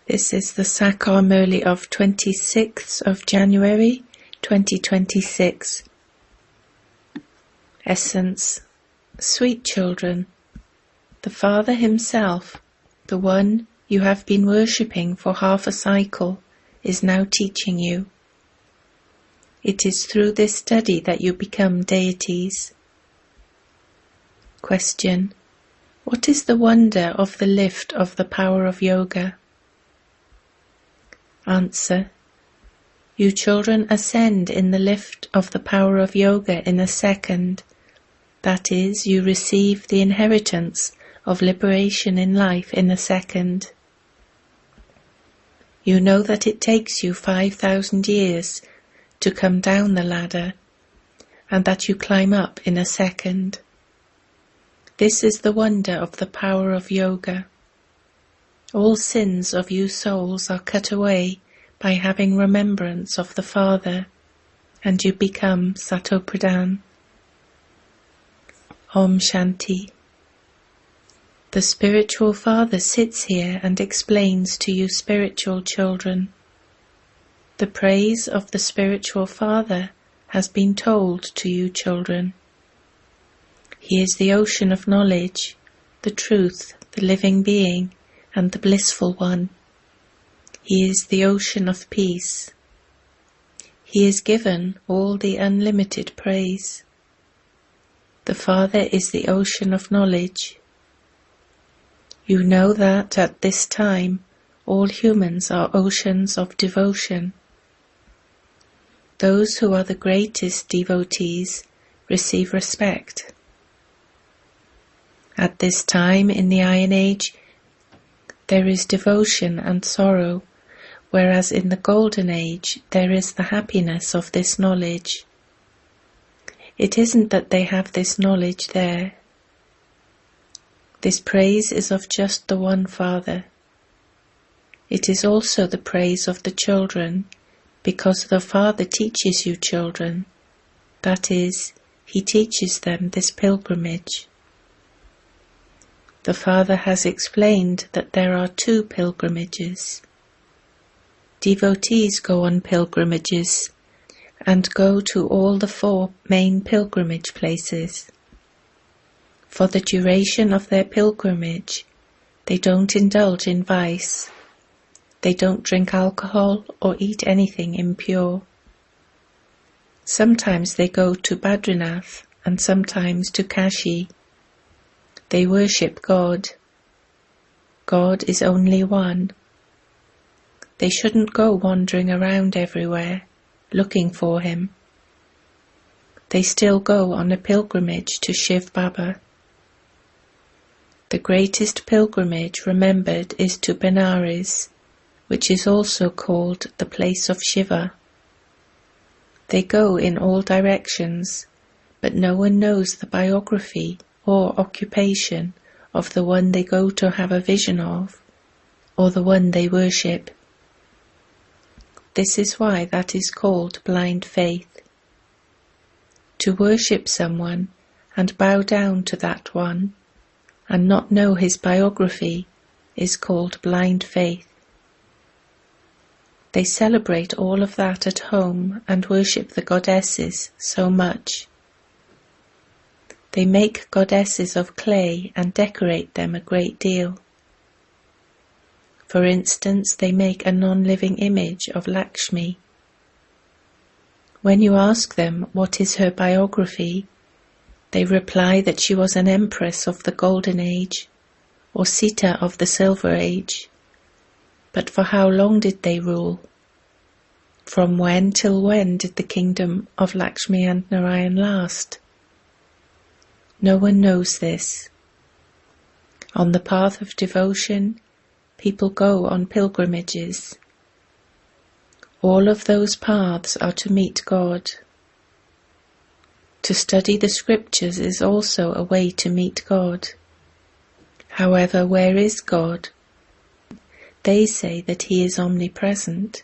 This is the Enghindi Murli of 26th of January 2026. Essence. Sweet children, the Father himself, the one you have been worshipping for half a cycle, is now teaching you. It is through this study that you become deities. Question. What is the wonder of the lift of the power of yoga? Answer. You children ascend in the lift of the power of yoga in a second. That is, you receive the inheritance of liberation in life in a second. You know that it takes you 5,000 years to come down the ladder, and that you climb up in a second. This is the wonder of the power of yoga. All sins of you souls are cut away by having remembrance of the Father, and you become Sato Pradhan. Om Shanti. The spiritual Father sits here and explains to you spiritual children. The praise of the spiritual Father has been told to you children. He is the ocean of knowledge, the truth, the living being, and the blissful one. He is the ocean of peace. He is given all the unlimited praise. The Father is the ocean of knowledge. You know that at this time all humans are oceans of devotion. Those who are the greatest devotees receive respect. At this time in the Iron Age, there is devotion and sorrow, whereas in the Golden Age there is the happiness of this knowledge. It isn't that they have this knowledge there. This praise is of just the one Father. It is also the praise of the children, because the Father teaches you children. That is, he teaches them this pilgrimage. The Father has explained that there are two pilgrimages. Devotees go on pilgrimages and go to all the 4 main pilgrimage places. For the duration of their pilgrimage, they don't indulge in vice. They don't drink alcohol or eat anything impure. Sometimes they go to Badrinath and sometimes to Kashi. They worship God. God is only one. They shouldn't go wandering around everywhere, looking for him. They still go on a pilgrimage to Shiv Baba. The greatest pilgrimage remembered is to Benares, which is also called the place of Shiva. They go in all directions, but no one knows the biography or occupation of the one they go to have a vision of, or the one they worship. This is why that is called blind faith. To worship someone and bow down to that one, and not know his biography, is called blind faith. They celebrate all of that at home and worship the goddesses so much. They make goddesses of clay and decorate them a great deal. For instance, they make a non-living image of Lakshmi. When you ask them what is her biography, they reply that she was an empress of the Golden Age, or Sita of the Silver Age. But for how long did they rule? From when till when did the kingdom of Lakshmi and Narayan last? No one knows this. On the path of devotion, people go on pilgrimages. All of those paths are to meet God. To study the scriptures is also a way to meet God. However, where is God? They say that he is omnipresent.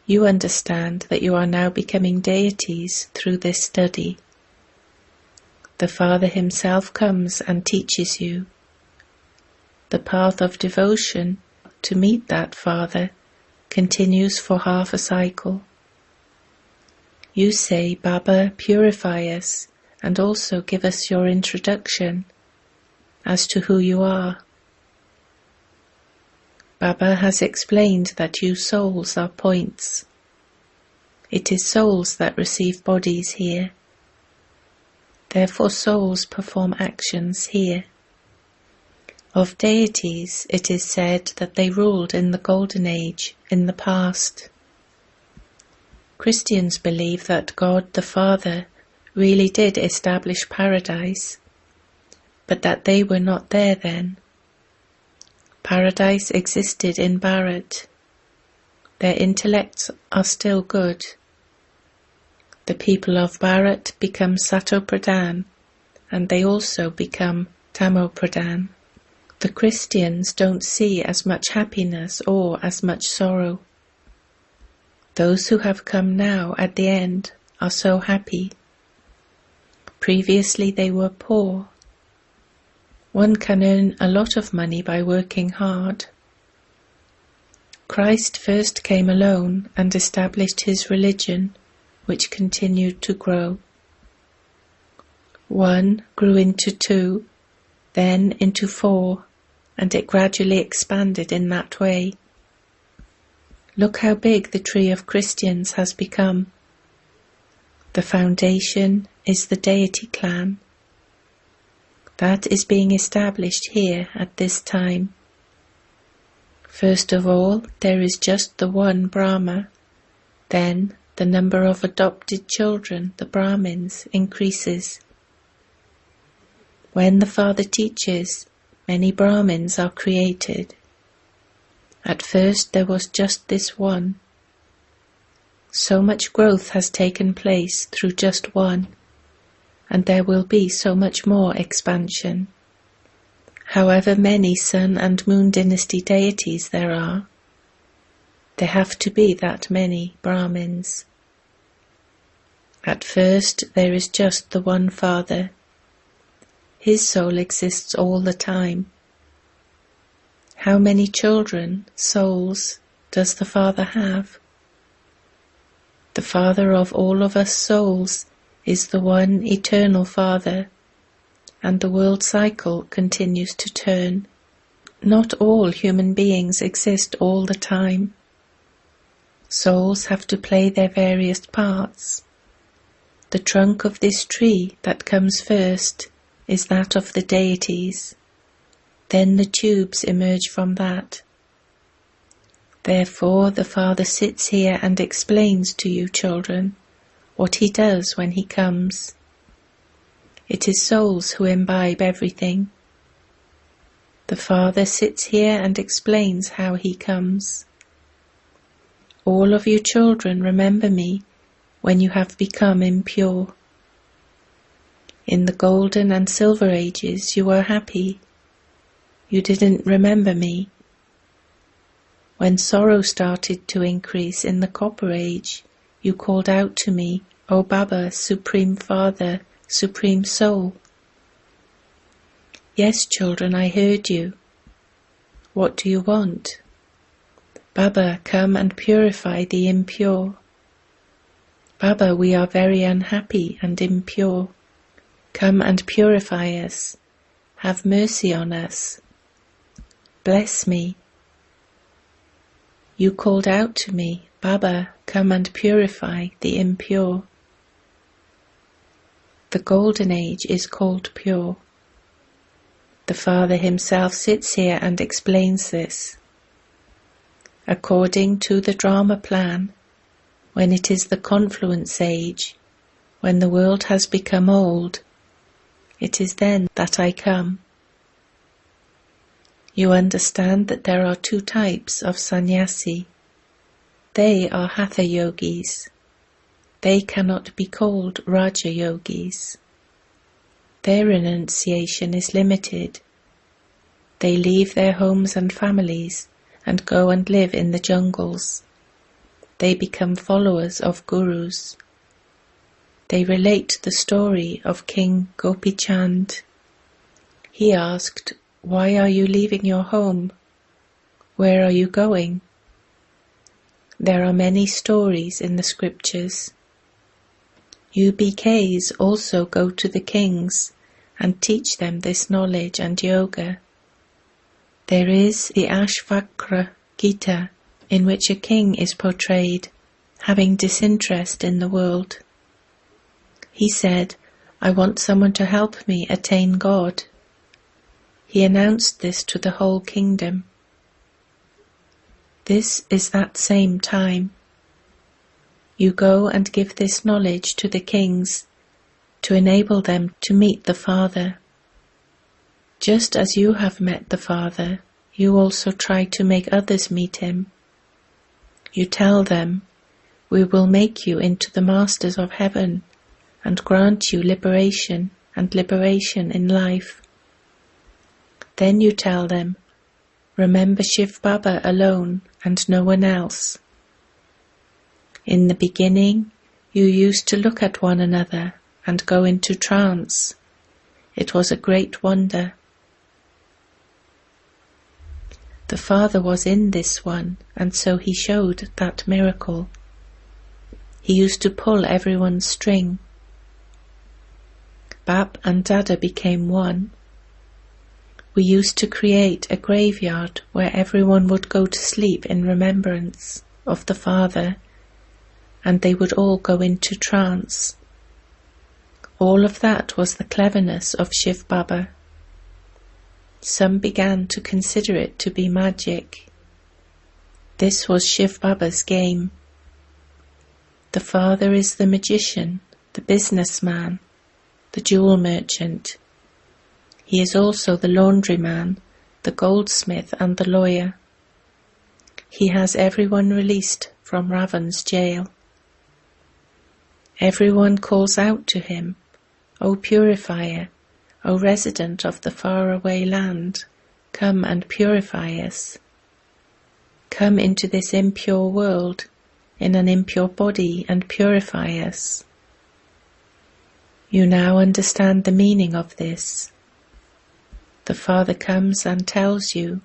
You understand that you are now becoming deities through this study. The Father himself comes and teaches you. The path of devotion to meet that Father continues for half a cycle. You say, Baba, purify us and also give us your introduction as to who you are. Baba has explained that you souls are points. It is souls that receive bodies here. Therefore souls perform actions here. Of deities, it is said that they ruled in the Golden Age, in the past. Christians believe that God the Father really did establish paradise, but that they were not there then. Paradise existed in Bharat. Their intellects are still good. The people of Bharat become Sato-Pradhan, and they also become Tamo-Pradhan. The Christians don't see as much happiness or as much sorrow. Those who have come now at the end are so happy. Previously they were poor. One can earn a lot of money by working hard. Christ first came alone and established his religion, which continued to grow. 1 grew into 2, then into 4, and it gradually expanded in that way. Look how big the tree of Christians has become. The foundation is the deity clan. That is being established here at this time. First of all, there is just the one Brahma. Then the number of adopted children, the Brahmins, increases. When the Father teaches, many Brahmins are created. At first there was just this one. So much growth has taken place through just one, and there will be so much more expansion. However many Sun and Moon dynasty deities there are, there have to be that many Brahmins. At first there is just the one Father. His soul exists all the time. How many children, souls, does the Father have? The Father of all of us souls is the one eternal Father, and the world cycle continues to turn. Not all human beings exist all the time. Souls have to play their various parts. The trunk of this tree that comes first is that of the deities. Then the tubes emerge from that. Therefore the Father sits here and explains to you, children, what he does when he comes. It is souls who imbibe everything. The Father sits here and explains how he comes. All of you children remember me when you have become impure. In the golden and silver ages you were happy. You didn't remember me. When sorrow started to increase in the copper age, you called out to me, O Baba, Supreme Father, Supreme Soul. Yes, children, I heard you. What do you want? Baba, come and purify the impure. Baba, we are very unhappy and impure. Come and purify us. Have mercy on us. Bless me. You called out to me, Baba, come and purify the impure. The golden age is called pure. The Father himself sits here and explains this. According to the drama plan, when it is the confluence age, when the world has become old, it is then that I come. You understand that there are two types of sannyasi. They are hatha yogis. They cannot be called raja yogis. Their renunciation is limited. They leave their homes and families and go and live in the jungles. They become followers of gurus. They relate the story of King Gopi Chand. He asked, "Why are you leaving your home? Where are you going? There are many stories in the scriptures. You BKs also go to the kings and teach them this knowledge and yoga. There is the Ashvakra Gita, in which a king is portrayed having disinterest in the world. He said, "I want someone to help me attain God." He announced this to the whole kingdom. This is that same time. You go and give this knowledge to the kings to enable them to meet the Father. Just as you have met the Father, you also try to make others meet him. You tell them, "We will make you into the masters of heaven and grant you liberation and liberation in life." Then you tell them, "Remember Shiv Baba alone and no one else. In the beginning, you used to look at one another and go into trance. It was a great wonder. The Father was in this one, and so he showed that miracle. He used to pull everyone's string. Bap and Dada became one. We used to create a graveyard where everyone would go to sleep in remembrance of the Father, and they would all go into trance. All of that was the cleverness of Shiv Baba. Some began to consider it to be magic. This was Shiv Baba's game. The Father is the magician, the businessman, the jewel merchant. He is also the laundryman, the goldsmith and the lawyer. He has everyone released from Ravan's jail. Everyone calls out to him, "O purifier, O resident of the faraway land, come and purify us. Come into this impure world, in an impure body, and purify us." You now understand the meaning of this. The Father comes and tells you,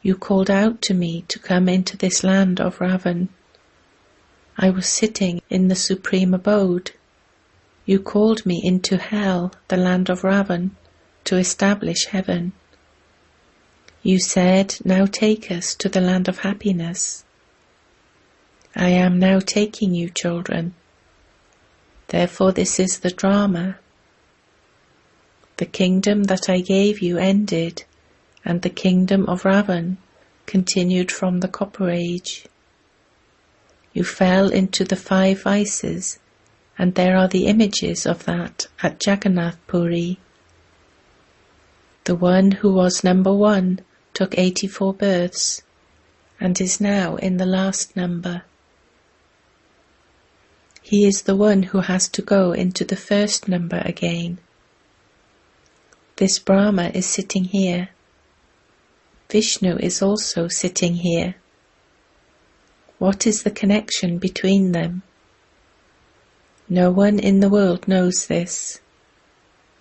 "You called out to me to come into this land of Ravan. I was sitting in the supreme abode. You called me into hell, the land of Ravan, to establish heaven. You said, 'Now take us to the land of happiness.' I am now taking you, children. Therefore this is the drama. The kingdom that I gave you ended, and the kingdom of Ravan continued from the Copper Age. You fell into the 5 vices, and there are the images of that at Jagannath Puri. The one who was number 1 took 84 births, and is now in the last number. He is the one who has to go into the first number again. This Brahma is sitting here. Vishnu is also sitting here. What is the connection between them? No one in the world knows this.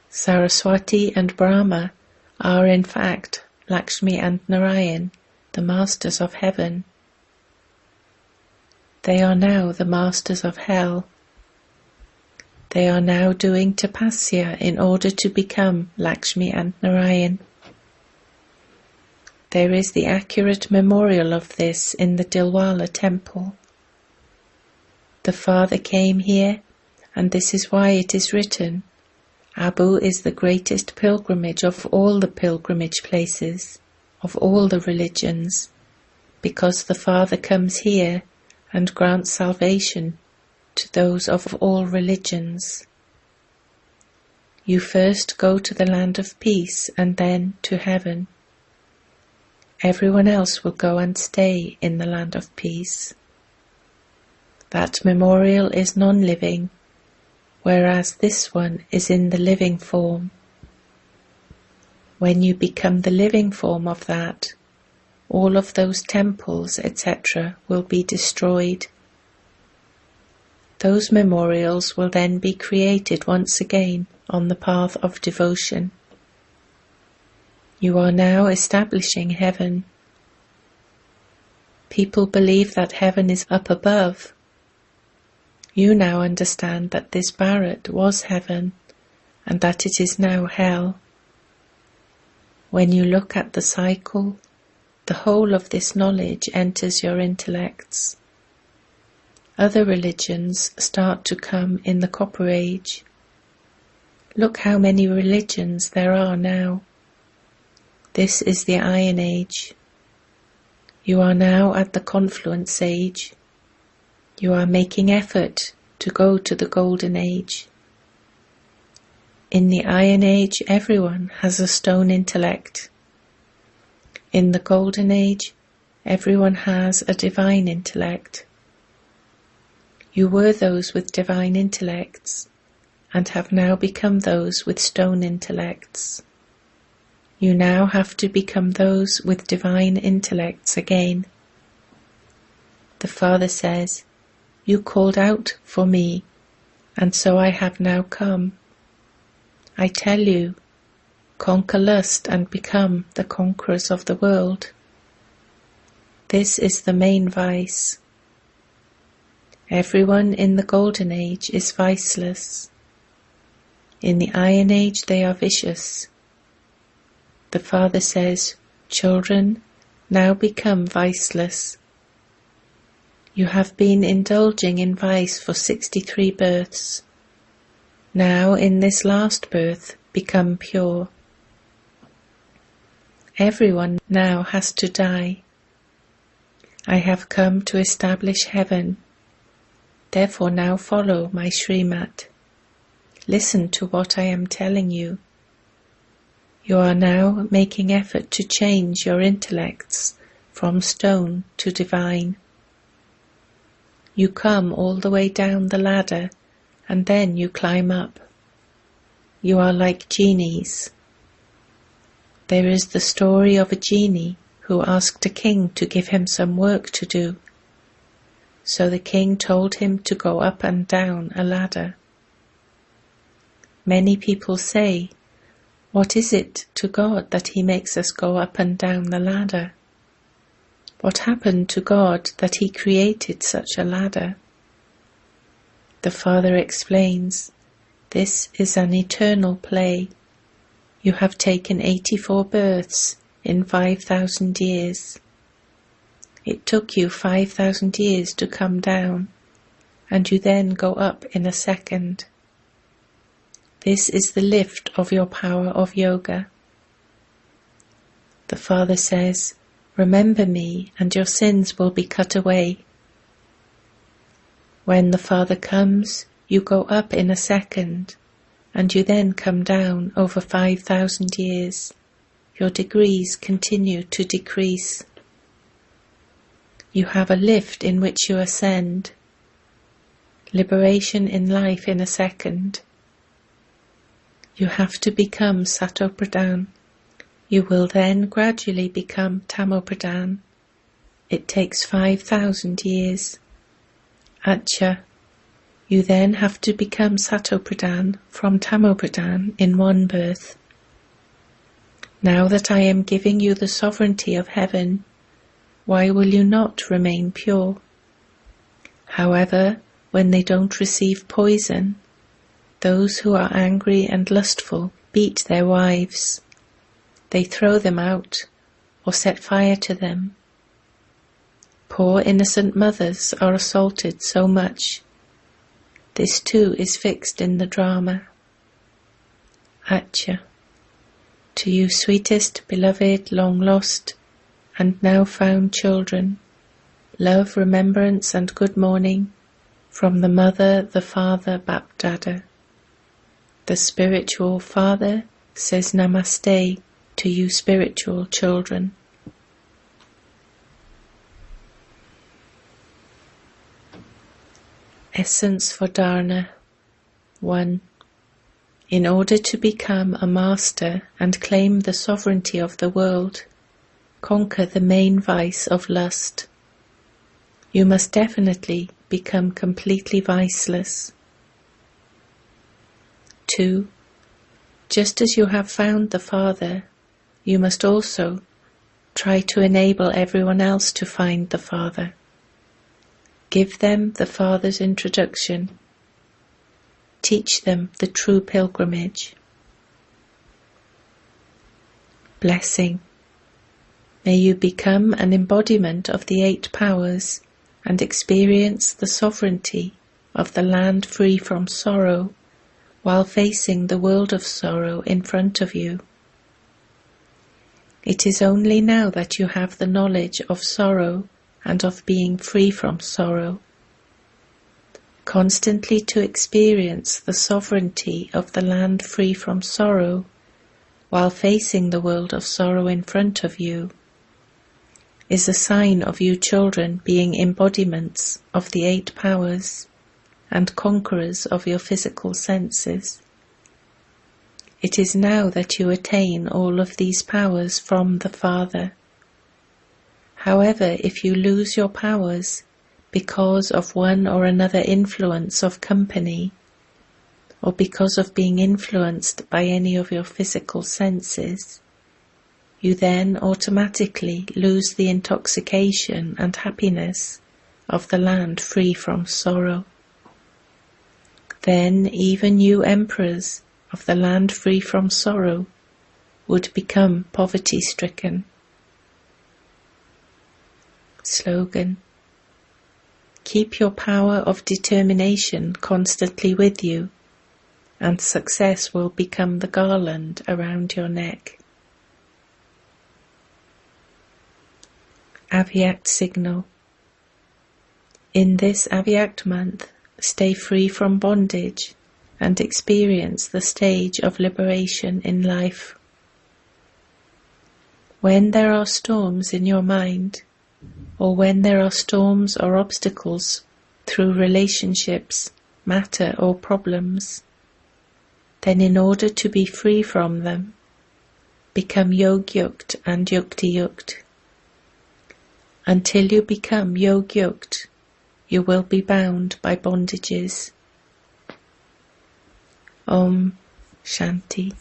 Saraswati and Brahma are in fact Lakshmi and Narayan, the masters of heaven. They are now the masters of hell. They are now doing tapasya in order to become Lakshmi and Narayan. There is the accurate memorial of this in the Dilwala temple. The Father came here, and this is why it is written, Abu is the greatest pilgrimage of all the pilgrimage places, of all the religions, because the Father comes here and grants salvation to those of all religions. You first go to the land of peace and then to heaven. Everyone else will go and stay in the land of peace. That memorial is non-living, whereas this one is in the living form. When you become the living form of that, all of those temples, etc., will be destroyed. Those memorials will then be created once again on the path of devotion. You are now establishing heaven. People believe that heaven is up above. You now understand that this Bharat was heaven and that it is now hell. When you look at the cycle, the whole of this knowledge enters your intellects. Other religions start to come in the Copper Age. Look how many religions there are now. This is the Iron Age. You are now at the Confluence Age. You are making effort to go to the Golden Age. In the Iron Age, everyone has a stone intellect. In the Golden Age, everyone has a divine intellect. You were those with divine intellects, and have now become those with stone intellects. You now have to become those with divine intellects again. The Father says, "You called out for me, and so I have now come. I tell you, conquer lust and become the conquerors of the world." This is the main vice. Everyone in the Golden Age is viceless. In the Iron Age they are vicious. The Father says, "Children, now become viceless." You have been indulging in vice for 63 births. Now in this last birth, become pure. Everyone now has to die. I have come to establish heaven. Therefore now follow my Srimat. Listen to what I am telling you. You are now making effort to change your intellects from stone to divine. You come all the way down the ladder and then you climb up. You are like genies. There is the story of a genie who asked a king to give him some work to do. So the king told him to go up and down a ladder. Many people say, "What is it to God that he makes us go up and down the ladder? What happened to God that he created such a ladder?" The Father explains, "This is an eternal play. You have taken 84 births in 5,000 years. It took you 5,000 years to come down, and you then go up in a second. This is the lift of your power of yoga." The Father says, "Remember me and your sins will be cut away." When the Father comes, you go up in a second, and you then come down over 5,000 years. Your degrees continue to decrease. You have a lift in which you ascend. Liberation in life in a second. You have to become Satopradhan. You will then gradually become Tamopradhan. It takes 5,000 years. Acha, you then have to become Satopradhan from Tamopradhan in one birth. Now that I am giving you the sovereignty of heaven, why will you not remain pure? However, when they don't receive poison, those who are angry and lustful beat their wives. They throw them out or set fire to them. Poor innocent mothers are assaulted so much. This too is fixed in the drama. Acha, to you sweetest, beloved, long lost, and now found children, love, remembrance and good morning from the Mother, the Father, Bapdada. The spiritual Father says Namaste to you spiritual children. Essence for Dharana. 1. In order to become a master and claim the sovereignty of the world, conquer the main vice of lust. You must definitely become completely viceless. 2. Just as you have found the Father, you must also Try to enable everyone else to find the Father. Give them the Father's introduction. Teach them the true pilgrimage. Blessing. May you become an embodiment of the 8 powers and experience the sovereignty of the land free from sorrow while facing the world of sorrow in front of you. It is only now that you have the knowledge of sorrow and of being free from sorrow. Constantly to experience the sovereignty of the land free from sorrow while facing the world of sorrow in front of you is a sign of you children being embodiments of the 8 powers and conquerors of your physical senses. It is now that you attain all of these powers from the Father. However, if you lose your powers because of one or another influence of company, or because of being influenced by any of your physical senses, you then automatically lose the intoxication and happiness of the land free from sorrow. Then even you emperors of the land free from sorrow would become poverty-stricken. Slogan. Keep your power of determination constantly with you, and success will become the garland around your neck. Avyakt signal. In this Avyakt month, stay free from bondage and experience the stage of liberation in life. When there are storms in your mind, or when there are storms or obstacles through relationships, matter or problems, then in order to be free from them, become Yog-Yukt and Yukti-Yukt. Until you become Yog-Yukt, you will be bound by bondages. Om Shanti.